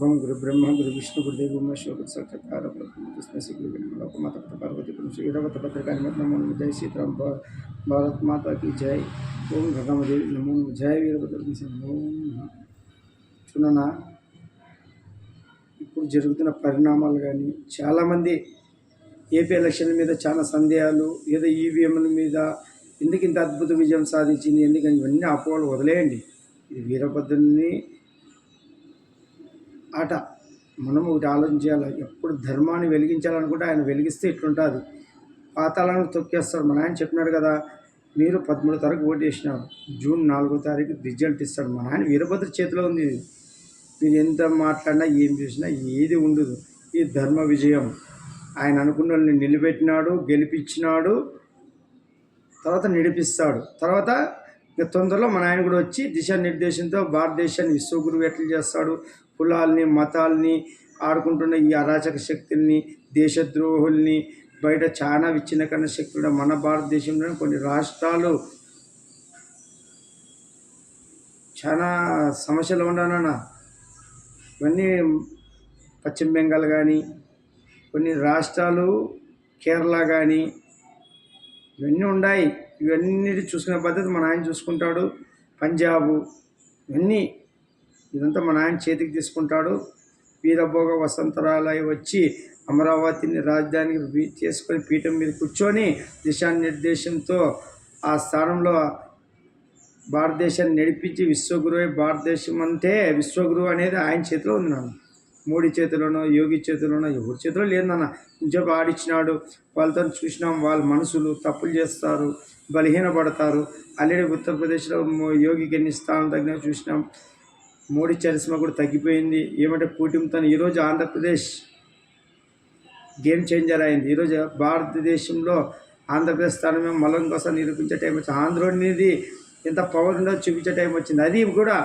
ఓం గురు బ్రహ్మ గురు విష్ణు గురుదేవ మహేశ్వర గురు సాక్షాత్కార కృష్ణ శ్రీ గురు విష్ణు మాత పార్వతి శ్రీ వీరభద్ర భద్రకాళి నమో నమః జై సీతారాం భారత్ మాతా की జై ఓం గంగామదేవి నమో నమః జై వీరభద్ర నమో నమః. చూడనా ఇప్పుడు జరుగుతున్న పరిణామాలు కానీ చాలామంది ఏపీ ఎలక్షన్ల మీద చాలా సందేహాలు, ఏదో ఈవీఎంల మీద ఎందుకు ఇంత అద్భుత విజయం సాధించింది, ఎందుకని ఇవన్నీ అపోహలు వదిలేయండి. ఇది వీరభద్రుని ఆట. మనం ఒకటి ఆలోచించాలి, ఎప్పుడు ధర్మాన్ని వెలిగించాలనుకుంటే ఆయన వెలిగిస్తే ఇట్లుంటుంది, పాతాలను తొక్కేస్తాడు. మన ఆయన చెప్పినాడు కదా, మీరు 13 తారీఖు ఓటు వేసినారు, జూన్ 4వ తారీఖు రిజల్ట్ ఇస్తాడు. మన ఆయన వీరభద్ర చేతిలో ఉంది ఇది. మీరు ఎంత మాట్లాడినా ఏం చేసినా ఏది ఉండదు. ఈ ధర్మ విజయం ఆయన అనుకున్న వాళ్ళని నిలబెట్టినాడు, గెలిపించినాడు, తర్వాత నడిపిస్తాడు. తర్వాత ఇక తొందరలో మన ఆయన కూడా వచ్చి దిశానిర్దేశంతో భారతదేశాన్ని విశ్వగురువు ఎట్లా చేస్తాడు, కులాల్ని మతాల్ని ఆడుకుంటున్న ఈ అరాచక శక్తుల్ని, దేశద్రోహుల్ని, బయట చాలా విచ్ఛిన్నకరణ శక్తులు మన భారతదేశంలో కొన్ని రాష్ట్రాలు చాలా సమస్యలు ఉండనా. ఇవన్నీ పశ్చిమ బెంగాల్ కానీ, కొన్ని రాష్ట్రాలు కేరళ కానీ ఇవన్నీ ఉన్నాయి. ఇవన్నీ చూసుకునే పద్ధతి మన ఆయన చూసుకుంటాడు. పంజాబు ఇవన్నీ ఇదంతా మన ఆయన చేతికి తీసుకుంటాడు. వీరభోగ వసంతరాలయ వచ్చి అమరావతిని రాజధానికి చేసుకొని పీఠం మీద కూర్చొని దిశానిర్దేశంతో ఆ స్థానంలో భారతదేశాన్ని నడిపించి విశ్వగురువు. భారతదేశం అంటే విశ్వగురువు అనేది ఆయన చేతిలో ఉంది నాన్న. మోడీ చేతిలోనో యోగి చేతిలోనో ఎవరి చేతిలో లేదన్న. ఇంజబ్ ఆడిచ్చినాడు, వాళ్ళతో చూసినాం. వాళ్ళ మనసులు తప్పులు చేస్తారు, బలహీనపడతారు. ఆల్రెడీ ఉత్తరప్రదేశ్లో యోగికి ఎన్ని స్థానాలు తగ్గినా చూసినాం. మోడీ చరిస్మా కూడా తగ్గిపోయింది. ఏమంటే కూటమితో ఈరోజు ఆంధ్రప్రదేశ్ గేమ్ చేంజర్ అయింది. ఈరోజు భారతదేశంలో ఆంధ్రప్రదేశ్ స్థానమే మలం కోసం నిరూపించే టైం వచ్చింది. ఆంధ్రోనిది ఎంత పవర్ ఉందో చూపించే టైం వచ్చింది. అది కూడా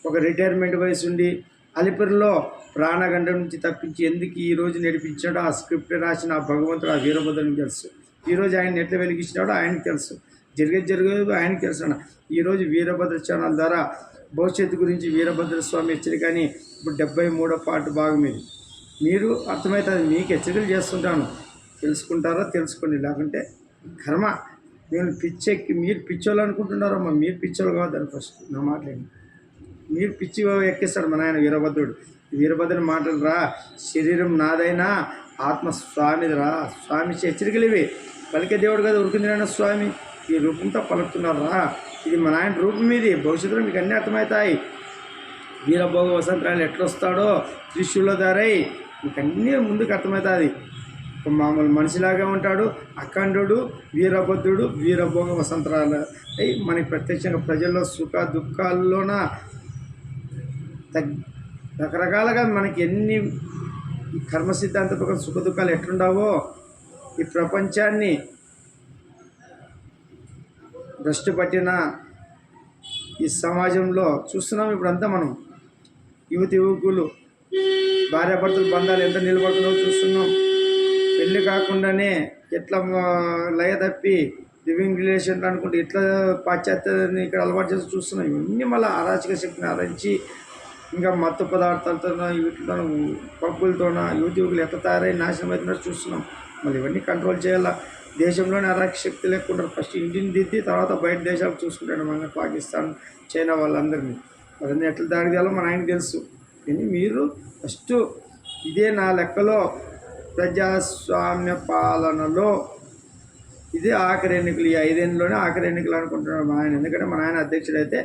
ఒక రిటైర్మెంట్ వయసు ఉండి అలిపిరిలో ప్రాణగండం నుంచి తప్పించి ఎందుకు ఈరోజు నడిపించాడో ఆ స్క్రిప్ట్ రాసిన ఆ భగవంతుడు, ఆ వీరభద్రునికి తెలుసు. ఈరోజు ఆయన ఎట్లా వెలిగించినాడో ఆయనకు తెలుసు, జరిగేది ఆయనకు తెలుసు అన్న. ఈరోజు వీరభద్ర ఛానల్ ద్వారా భవిష్యత్తు గురించి వీరభద్ర స్వామి హెచ్చరిక అని ఇప్పుడు 73వ పార్ట్ భాగం ఇది. మీరు అర్థమవుతుంది, మీకు హెచ్చరికలు చేస్తుంటాను, తెలుసుకుంటారో తెలుసుకోండి, లేకుంటే కర్మ. నేను పిచ్చెక్కి మీరు పిచ్చోళ్ళు అనుకుంటున్నారమ్మా, మీరు పిచ్చోళ్ళు కావద్దని ఫస్ట్ నా మాట్లాడి. మీరు పిచ్చి ఎక్కిస్తాడు మన ఆయన వీరభద్రుడు. వీరభద్రుని మాటలు రా, శరీరం నాదైనా ఆత్మ స్వామిదిరా. స్వామి హెచ్చరికలు ఇవి. పలికే దేవుడు కదా ఉరికిందిరైన స్వామి, ఈ రూపంతో పలుకుతున్నారు రా. ఇది మన ఆయన రూపం. ఇది భవిష్యత్తులో మీకు అన్నీ అర్థమవుతాయి. వీరభోగ వసంతరాలు ఎట్లొస్తాడో త్రిశూల ధారై మీకు అన్నీ ముందుకు అర్థమవుతుంది. ఒక మామూలు మనిషిలాగా ఉంటాడు, అఖండుడు వీరభద్రుడు. వీరభోగ వసంతరాలు అయి మనకి ప్రత్యక్షంగా ప్రజల్లో సుఖ దుఃఖాల్లోన రకరకాలుగా మనకి ఎన్ని ఈ కర్మ సిద్ధాంత ప్రకారం సుఖ దుఃఖాలు ఎట్లుండావో ఈ ప్రపంచాన్ని భ్రష్టు పట్టిన ఈ సమాజంలో చూస్తున్నాం. ఇప్పుడంతా మనం యువకులు భార్యాభర్తల బంధాలు ఎంత నిలబడుతుందో చూస్తున్నాం. పెళ్ళి కాకుండానే ఎట్లా లయ తప్పి లివింగ్ రిలేషన్ అనుకుంటే ఇట్లా పాశ్చాత్యాన్ని ఇక్కడ అలవాటు చేసి చూస్తున్నాం. ఇవన్నీ మళ్ళీ అరాచక శక్తిని ఆరించి ఇంకా మత్తు పదార్థాలతోనో వీటితో పబ్బులతోనో యువకులు ఎట్లా తయారై నాశనం అవుతున్నట్టు చూస్తున్నాం. మళ్ళీ ఇవన్నీ కంట్రోల్ చేయాలా. దేశంలోనే అరాచక శక్తి లేకుండా ఫస్ట్ ఇంటిని దిద్ది తర్వాత బయట దేశాలు చూసుకుంటాడు. మన పాకిస్తాన్, చైనా వాళ్ళందరినీ అవన్నీ ఎట్లా దాడి చేయాలో మన ఆయనకు తెలుసు. కానీ మీరు ఫస్ట్ ఇదే నా లెక్కలో ప్రజాస్వామ్య పాలనలో ఇదే ఆఖరి ఎన్నికలు, ఈ 5 ఏళ్ళలోనే ఆఖరి ఎన్నికలు అనుకుంటున్నాడు మా ఆయన. ఎందుకంటే మన ఆయన అధ్యక్షుడైతే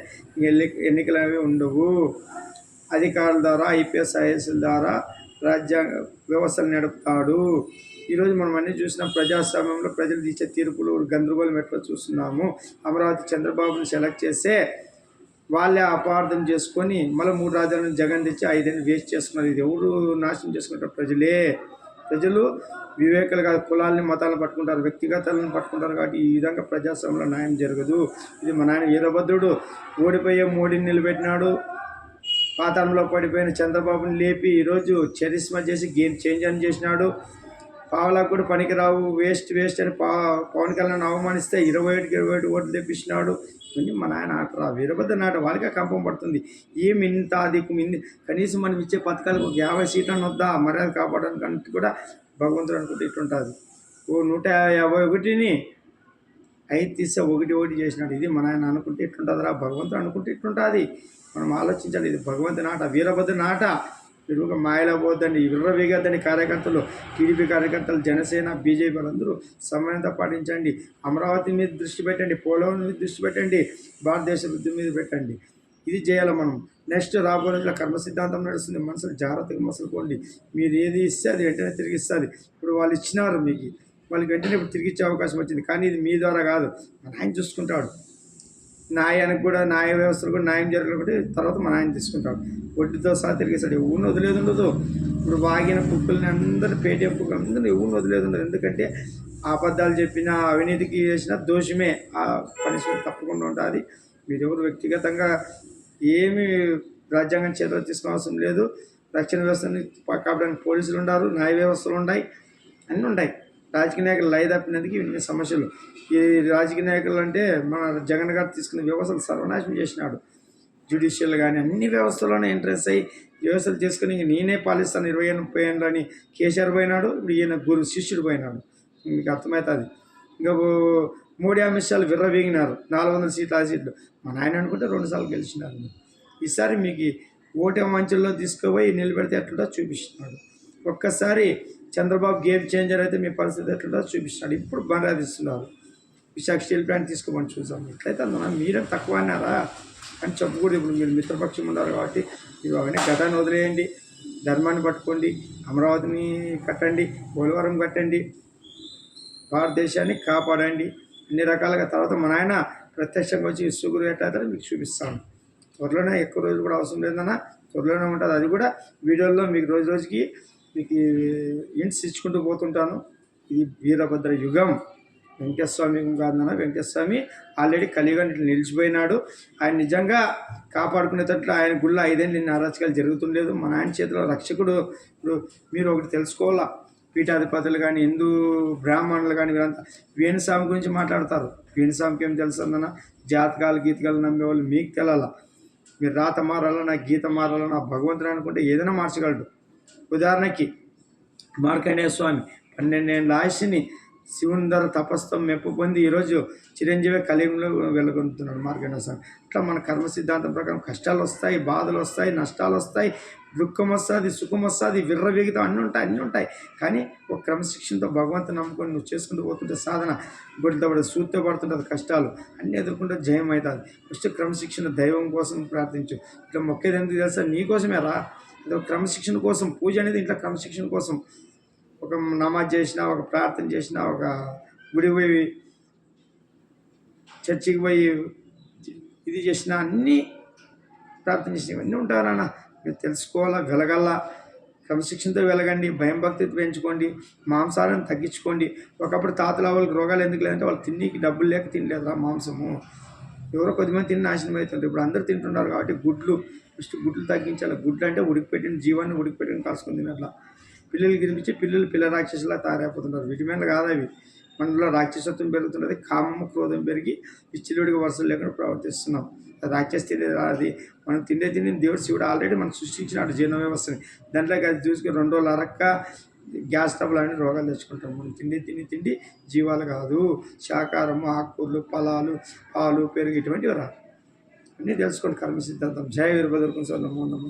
ఎన్నికలు అవి ఉండవు. అధికారుల ద్వారా ఐపీఎస్ ఐఏఎస్ల ద్వారా రాజ్యాంగ వ్యవస్థలు నడుపుతాడు. ఈరోజు మనం అన్నీ చూసిన ప్రజాస్వామ్యంలో ప్రజలు ఇచ్చే తీర్పులు గందరగోళం ఎట్లా చూస్తున్నాము. అమరావతి చంద్రబాబుని సెలెక్ట్ చేస్తే వాళ్ళే అపార్థం చేసుకొని మళ్ళీ 3 రాజ్యాలను జగన్ తెచ్చి 5 ఏళ్ళు వేస్ట్ చేసుకున్నారు. ఇది ఎవరు నాశనం చేసుకుంటారు? ప్రజలే. ప్రజలు వివేకాలు కాదు, కులాలని మతాలను పట్టుకుంటారు, వ్యక్తిగతాలను పట్టుకుంటారు. కాబట్టి ఈ విధంగా ప్రజాస్వామ్యంలో న్యాయం జరగదు. ఇది మన ఆయన వీరభద్రుడు. ఓడిపోయే మోడీని నిలబెట్టినాడు, పాతాళంలో పడిపోయిన చంద్రబాబుని లేపి ఈరోజు చరిస్మా చేసి గేమ్ చేంజ్ అని చేసినాడు. పావలకు కూడా పనికిరావు, వేస్ట్ అని పవన్ కళ్యాణ్ అవమానిస్తే 27 ఓట్లు తెప్పించినాడు. ఇవన్నీ మా నాయన ఆటరా వీరభద్ర నాట వాళ్ళకే కంపం పడుతుంది. ఏమి ఇంత అధికం ఇన్ని కనీసం మనం ఇచ్చే పథకాలకు ఒక 50 సీట్లను వద్దా మర్యాద కాపాడడానికి కూడా భగవంతుడు అనుకుంటే ఇట్లుంటుంది. ఓ 151ని 5 తీస్తే ఒకటి ఒకటి చేసినాడు. ఇది మన ఆయన అనుకుంటే ఇట్లుంటుందిరా, భగవంతుడు అనుకుంటే ఇట్లుంటుంది. మనం ఆలోచించాలి. ఇది భగవంతుని ఆట, వీరభద్రుని ఆట. విరుగా మాయలో పోద్దండి, విర్రవీగద్దండి. కార్యకర్తలు, టీడీపీ కార్యకర్తలు, జనసేన, బీజేపీ వాళ్ళందరూ సమయంతో పాటించండి. అమరావతి మీద దృష్టి పెట్టండి, పోలవరం మీద దృష్టి పెట్టండి, భారతదేశ వృద్ధి మీద పెట్టండి. ఇది చేయాలి మనం. నెక్స్ట్ రాబోయే రోజుల్లో కర్మ సిద్ధాంతం నడుస్తుంది. మనసులు జాగ్రత్తగా మసులుకోండి. మీరు ఏది ఇస్తే అది వెంటనే తిరిగి ఇస్తుంది. ఇప్పుడు వాళ్ళు ఇచ్చినారు మీకు, వాళ్ళకి వెంటనే ఇప్పుడు తిరిగి ఇచ్చే అవకాశం వచ్చింది. కానీ ఇది మీ ద్వారా కాదు, ఆయన చూసుకుంటాడు. న్యాయానికి కూడా, న్యాయ వ్యవస్థలు కూడా న్యాయం జరగకపోతే తర్వాత మన ఆయన తీసుకుంటాడు. వడ్డీతో సహా తిరిగేస్తాడు. ఎవరిని వదిలేదు ఉండదు. ఇప్పుడు వాగిన కుక్కల్ని అందరూ, పేటీఎం కుక్కలు అందరూ ఎవరిని వదిలేదు ఉండదు. ఎందుకంటే అబద్ధాలు చెప్పినా, అవినీతికి చేసిన దోషమే. ఆ పనిష్మెంట్ తప్పకుండా ఉంటుంది. మీరెవరు వ్యక్తిగతంగా ఏమి రాజ్యాంగం చేతిలో తీసుకోవాల్సిన లేదు. రక్షణ వ్యవస్థని కాపాడడానికి పోలీసులు ఉన్నారు, న్యాయ వ్యవస్థలు ఉన్నాయి, అన్నీ ఉన్నాయి. రాజకీయ నాయకులు లయ తప్పినందుకు ఇన్ని సమస్యలు. ఈ రాజకీయ నాయకులు అంటే మన జగన్ గారు తీసుకున్న వ్యవస్థలు సర్వనాశనం చేసినాడు. జ్యుడిషియల్ కానీ అన్ని వ్యవస్థలోనే ఇంట్రెస్ట్ అయ్యి వ్యవస్థలు చేసుకుని ఇంక నేనే పాలిస్తాను 20 ఏళ్ళు అని కేసీఆర్ పోయినాడు. ఇప్పుడు ఈయన గురు శిష్యుడు పోయినాడు. మీకు అర్థమవుతుంది. ఇంకా మోడీ అమిత్ షాలు విర్రవీగినారు. 400 సీట్లు, 5 సీట్లు. మా నాయన అనుకుంటే 2 సార్లు గెలిచినారు. ఈసారి మీకు ఓటే మంచుల్లో తీసుకుపోయి నిలబెడితే ఎట్లుంటో చూపిస్తున్నాడు. ఒక్కసారి చంద్రబాబు గేమ్ చేంజర్ అయితే మీ పరిస్థితి ఎట్లుంటో చూపిస్తున్నాడు. ఇప్పుడు మర్యాదిస్తున్నారు. విశాఖ స్టీల్ ప్లాంట్ తీసుకోమని చూసాం. ఎట్లయితే అందులో మీరే తక్కువ అన్నారా అని చెప్పకూడదు. ఇప్పుడు మీరు మిత్రపక్షం ఉన్నారు కాబట్టి మీరు అవన్నీ గతాన్ని వదిలేయండి, ధర్మాన్ని పట్టుకోండి, అమరావతిని కట్టండి, పోలవరం కట్టండి, భారతదేశాన్ని కాపాడండి. అన్ని రకాలుగా తర్వాత మా నాయన ప్రత్యక్షంగా వచ్చి ఇసుగురు ఎట్లయితే మీకు చూపిస్తాను. త్వరలోనే, ఎక్కువ రోజులు కూడా అవసరం లేదన్నా, త్వరలోనే ఉంటుంది. అది కూడా వీడియోల్లో మీకు రోజు రోజుకి మీకు ఇంట్స్ ఇచ్చుకుంటూ పోతుంటాను. ఇది వీరభద్ర యుగం. వెంకటస్వామి కాదన్న, వెంకటస్వామి ఆల్రెడీ కలియుగాన్ని ఇట్లా నిలిచిపోయినాడు. ఆయన నిజంగా కాపాడుకునేటట్లు ఆయన గుళ్ళ 5 ఏళ్ళు నిన్న అరాచకాలు జరుగుతుండలేదు. మన ఆయన చేతిలో రక్షకుడు. ఇప్పుడు మీరు ఒకటి తెలుసుకోవాలా, పీఠాధిపతులు కానీ, హిందూ బ్రాహ్మణులు కానీ, వీరంతా వేణుస్వామి గురించి మాట్లాడతారు. వేణుస్వామికి ఏం తెలుస్తుందన్న? జాతకాలు, గీతకాలు నమ్మేవాళ్ళు మీకు తెలాల. మీరు రాత మారాలన్నా, గీత మారాలన్నా, భగవంతుడు అనుకుంటే ఏదైనా మార్చగలడు. ఉదాహరణకి మార్కండేయ స్వామి 12 ఏళ్ళ ఆయుష్ని శివుని ధర తపస్తం మెప్పు పొంది ఈరోజు చిరంజీవి కలియుగంలో వెలుగొందుతున్నాడు మార్కండేయ స్వామి. ఇట్లా మన కర్మ సిద్ధాంతం ప్రకారం కష్టాలు వస్తాయి, బాధలు వస్తాయి, నష్టాలు వస్తాయి, దుఃఖం వస్తుంది, సుఖం వస్తుంది, విర్రవీగితం అన్నీ ఉంటాయి. కానీ ఒక క్రమశిక్షణతో భగవంతుని నమ్ముకొని నువ్వు చేసుకుంటూ పోతుంటే సాధన గొడ్డతో పడి సూత్తో పడుతుంటుంది. కష్టాలు అన్నీ ఎదుర్కొంటే జయం అవుతుంది. ఫస్ట్ క్రమశిక్షణ దైవం కోసం ప్రార్థించు. ఇట్లా మొక్కేది ఎందుకు తెలుసా? నీకోసమే రా. అది క్రమశిక్షణ కోసం. పూజ అనేది ఇంట్లో క్రమశిక్షణ కోసం. ఒక నమాజ్ చేసినా, ఒక ప్రార్థన చేసినా, ఒక గుడికి పోయి, చర్చికి పోయి ఇది చేసినా, అన్నీ ప్రార్థన చేసినా ఇవన్నీ ఉంటారన్న. మీరు తెలుసుకోవాలా, వెలగల్లా. క్రమశిక్షణతో వెలగండి, భయం భక్తి పెంచుకోండి, మాంసాలను తగ్గించుకోండి. ఒకప్పుడు తాతల వాళ్ళకి రోగాలు ఎందుకు లేదంటే వాళ్ళు తిన్నీకి డబ్బులు లేక తినలేదురా మాంసము. ఎవరో కొద్దిమంది తిని నాశనం అవుతుంటారు. ఇప్పుడు అందరూ తింటున్నారు కాబట్టి గుడ్లు, ఫస్ట్ గుడ్లు తగ్గించాలి. గుడ్లు అంటే ఉడికిపెట్టిన జీవాన్ని ఉడికిపెట్టిన కాసుకొని తినట్లా. పిల్లలు తినిపించి పిల్ల రాక్షసులా తయారైపోతున్నారు. విటమిన్లు కాదు అవి. మనలో రాక్షసత్వం పెరుగుతున్నది, కామము క్రోధం పెరిగి విచ్చిలుడిగా వరుసలు లేకుండా ప్రవర్తిస్తున్నాం. రాక్షస తినే అది మనం తిండి దేవుడు శివుడు ఆల్రెడీ మనం సృష్టించినాడు జీర్ణ వ్యవస్థని. దాంట్లోకి అది చూసుకుని 2 రోజులు అరక్క గ్యాస్ ట్రబుల్ అని రోగాలు తెచ్చుకుంటాం. మనం తిండి జీవాలు కాదు. శాకారము, ఆకుకూరలు, ఫలాలు, పాలు, పెరుగు ఇటువంటివి రా. అన్నీ తెలుసుకోండి. కర్మ సిద్ధాంతం. జయ వీరభద్ర నమో నమో.